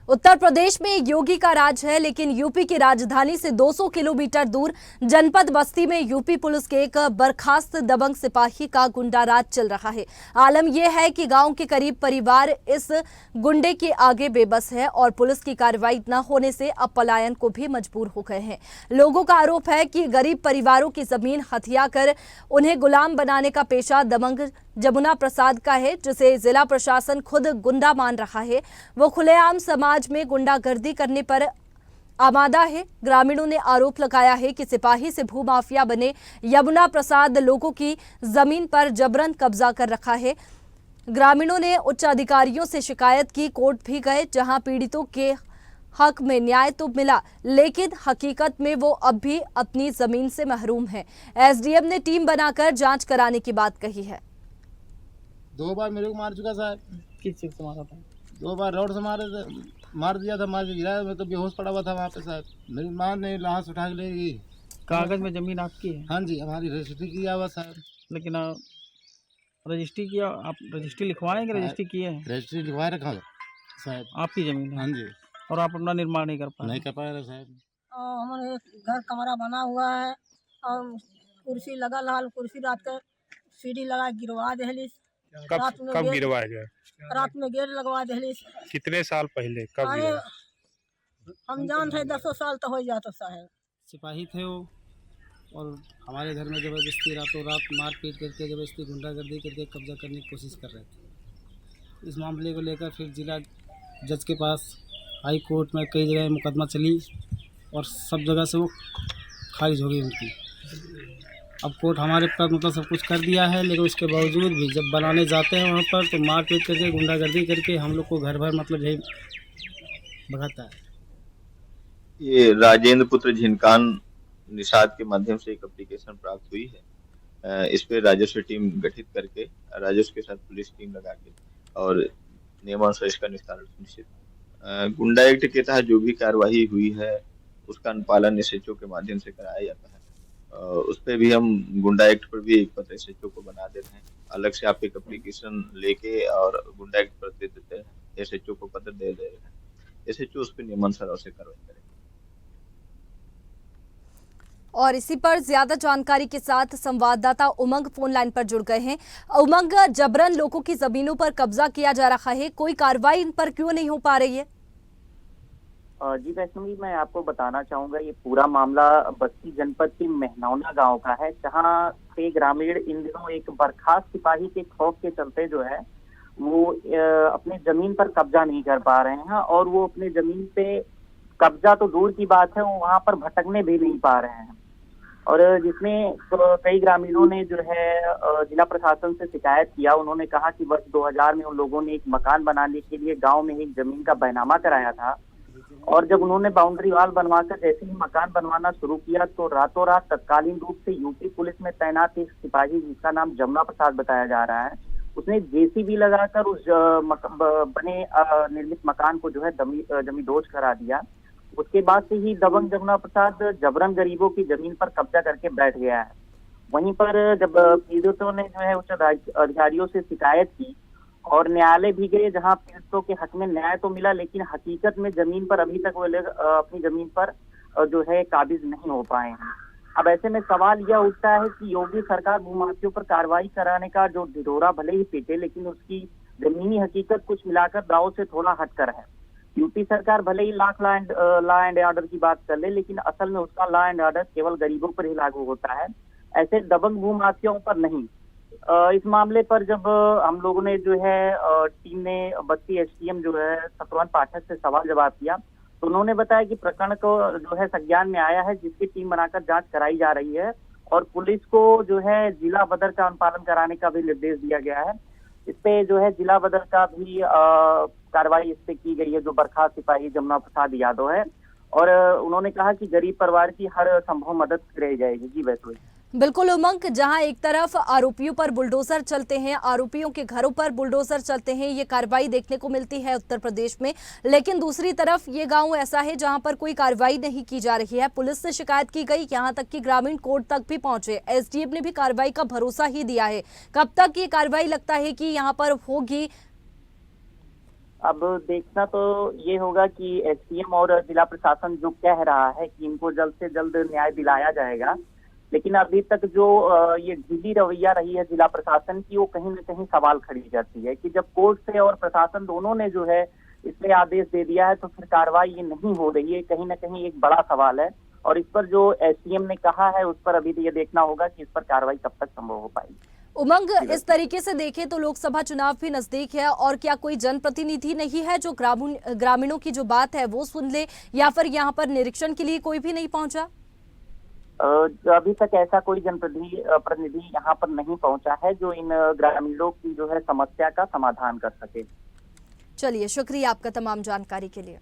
उत्तर प्रदेश में योगी का राज है, लेकिन यूपी की राजधानी से 200 किलोमीटर दूर जनपद बस्ती में यूपी पुलिस के एक बर्खास्त दबंग सिपाही का गुंडा राज चल रहा है। आलम यह है कि गांव के करीब परिवार इस गुंडे के आगे बेबस है और पुलिस की कार्रवाई न होने से अब पलायन को भी मजबूर हो गए हैं। लोगों का आरोप है कि गरीब परिवारों की जमीन हथिया कर उन्हें गुलाम बनाने का पेशा दबंग जमुना प्रसाद का है, जिसे जिला प्रशासन खुद गुंडा मान रहा है। वो खुलेआम समाज में गुंडागर्दी करने पर आमादा है। ग्रामीणों ने आरोप लगाया है कि सिपाही से भूमाफिया बने यमुना प्रसाद लोगों की जमीन पर जबरन कब्जा कर रखा है। ग्रामीणों ने उच्च अधिकारियों से शिकायत की, कोर्ट भी गए, जहां पीड़ितों के हक में न्याय तो मिला, लेकिन हकीकत में वो अब भी अपनी जमीन से महरूम है। एसडीएम ने टीम बनाकर जांच कराने की बात कही है। 2 बार मेरे को मार चुका साहब। किस चीज से मारा था? 2 बार रोड से मार दिया था, मार के गिराया। मैं तो बेहोश पड़ा हुआ था वहाँ पे साहब। मेरी माँ ने लाश उठा के ले गई। कागज में जमीन आपकी है? हाँ जी, हमारी रजिस्ट्री किया हुआ साहब। लेकिन रजिस्ट्री किया? आप रजिस्ट्री लिखवाएं कि रजिस्ट्री किए हैं? रजिस्ट्री लिखवाए रखा साहब। आपकी जमीन है? हाँ जी। और आप अपना निर्माण नहीं कर पाए? नहीं कर पाया साहब। हमारे घर कमरा बना हुआ है और कुर्सी लगा लाल कुर्सी रात का सीढ़ी लगा गिरवा दहलीस। कब गिरवाया गया? रात में गेट लगवा दहलीस। कितने साल पहले कब गिरा? हम जान थे 10 साल तो हो जाता साहब। सिपाही थे वो, और हमारे घर में जबरदस्ती रातों रात मार पीट करके जबरदस्ती गुंडागर्दी करके कब्जा करने की कोशिश कर रहे थे। इस मामले को लेकर फिर जिला जज के पास, हाई कोर्ट में कई जगह मुकदमा चली और सब जगह से वो खारिज हो गई उनकी। अब कोर्ट हमारे पर मतलब सब कुछ कर दिया है, लेकिन उसके बावजूद भी जब बनाने जाते हैं वहाँ पर तो मार पीट करके गुंडागर्दी करके हम लोग को घर भर मतलब यही भगाता है। ये राजेंद्र पुत्र झिनकान निषाद के माध्यम से एक एप्लीकेशन प्राप्त हुई है। इस पे राजस्व टीम गठित करके राजस्व के साथ पुलिस टीम लगा के और नियमानुसार इसका निस्तारण सुनिश्चित। गुंडा एक्ट के तहत जो भी कार्यवाही हुई है उसका अनुपालन एसएचओ के माध्यम से कराया जाता है। उस पर भी हम गुंडा एक्ट पर भी एक पत्र एसएचओ को बना देते हैं। अलग से आप एक एप्लीकेशन लेके और गुंडा एक्ट पर दे देते हैं, एसएचओ को पत्र दे रहे हैं, एसएचओ उस पर नियमानुसार से कार्रवाई करेगा। और इसी पर ज्यादा जानकारी के साथ संवाददाता उमंग फोन लाइन पर जुड़ गए हैं। उमंग, जबरन लोगों की जमीनों पर कब्जा किया जा रहा है, कोई कार्रवाई इन पर क्यों नहीं हो पा रही है? जी वैष्णवी, मैं आपको बताना चाहूंगा, ये पूरा मामला बस्ती जनपद के मेहनौना गांव का है, जहां से ग्रामीण इन दिनों एक बर्खास्त सिपाही के खौफ के चलते जो है वो अपने जमीन पर कब्जा नहीं कर पा रहे हैं, और वो अपने जमीन पे कब्जा तो दूर की बात है, वो वहां पर भटकने भी नहीं पा रहे हैं। और जिसमें कई ग्रामीणों ने जो है जिला प्रशासन से शिकायत किया। उन्होंने कहा कि वर्ष 2000 में उन लोगों ने एक मकान बनाने के लिए गांव में एक जमीन का बैनामा कराया था, और जब उन्होंने बाउंड्री वाल बनवाकर जैसे ही मकान बनवाना शुरू किया तो रातों रात तत्कालीन रूप से यूपी पुलिस में तैनात एक सिपाही, जिसका नाम जमुना प्रसाद बताया जा रहा है, उसने जेसीबी लगाकर उस बने निर्मित मकान को जो है जमींदोज करा दिया। उसके बाद से ही दबंग जमुना प्रसाद जबरन गरीबों की जमीन पर कब्जा करके बैठ गया है। वहीं पर जब पीड़ितों ने जो है उच्च अधिकारियों से शिकायत की और न्यायालय भी गए, जहां पीड़ितों के हक में न्याय तो मिला, लेकिन हकीकत में जमीन पर अभी तक वो लोग अपनी जमीन पर जो है काबिज नहीं हो पाए हैं। अब ऐसे में सवाल यह उठता है कि योगी सरकार भूमाफियों पर कार्रवाई कराने का जो ढिढोरा भले ही पीटे, लेकिन उसकी जमीनी हकीकत कुछ मिलाकर दाव से थोड़ा हटकर है। यूपी सरकार भले ही लॉ एंड ऑर्डर की बात कर ले, लेकिन असल में उसका लॉ एंड ऑर्डर केवल गरीबों पर ही लागू होता है, ऐसे दबंग भूमाफियाओं पर नहीं। इस मामले पर जब हम लोगों ने जो है टीम ने बस्ती एसडीएम जो है शत्रुघ्न पाठक से सवाल जवाब किया, तो उन्होंने बताया कि प्रकरण को जो है संज्ञान में आया है, जिसकी टीम बनाकर जांच कराई जा रही है, और पुलिस को जो है जिला बदर का अनुपालन कराने का भी निर्देश दिया गया है। इस पे जो है जिला बदर का भी कार्रवाई इस पे की गई है, जो बर्खास्त सिपाही जमुना प्रसाद यादव है, और उन्होंने कहा कि गरीब परिवार की हर संभव मदद कराई जाएगी। जी वैसे बिल्कुल उमंग, जहां एक तरफ आरोपियों पर बुलडोजर चलते हैं, आरोपियों के घरों पर बुलडोजर चलते हैं, ये कार्रवाई देखने को मिलती है उत्तर प्रदेश में, लेकिन दूसरी तरफ ये गांव ऐसा है जहां पर कोई कार्रवाई नहीं की जा रही है। पुलिस से शिकायत की गई, यहां तक कि ग्रामीण कोर्ट तक भी पहुंचे, एसडीएम ने भी कार्रवाई का भरोसा ही दिया है। कब तक ये कार्रवाई लगता है कि यहाँ पर होगी? अब देखना तो ये होगा कि एसडीएम और जिला प्रशासन जो कह रहा है कि इनको जल्द से जल्द न्याय दिलाया जाएगा, लेकिन अभी तक जो ये ढीली रवैया रही है जिला प्रशासन की, वो कहीं न कहीं सवाल खड़ी जाती है कि जब कोर्ट से और प्रशासन दोनों ने जो है इसमें आदेश दे दिया है तो फिर कार्रवाई ये नहीं हो रही है, कहीं न कहीं एक बड़ा सवाल है। और इस पर जो एसडीएम ने कहा है उस पर अभी ये देखना होगा कि इस पर कार्रवाई कब तक संभव हो पाएगी। उमंग, इस तरीके से देखें तो लोकसभा चुनाव भी नजदीक है और क्या कोई जनप्रतिनिधि नहीं है जो ग्रामीणों की जो बात है वो सुन ले, या फिर यहाँ पर निरीक्षण के लिए कोई भी नहीं पहुंचा? अभी तक ऐसा कोई जनप्रतिनिधि यहाँ पर नहीं पहुंचा है जो इन ग्रामीणों की जो है समस्या का समाधान कर सके। चलिए, शुक्रिया आपका तमाम जानकारी के लिए।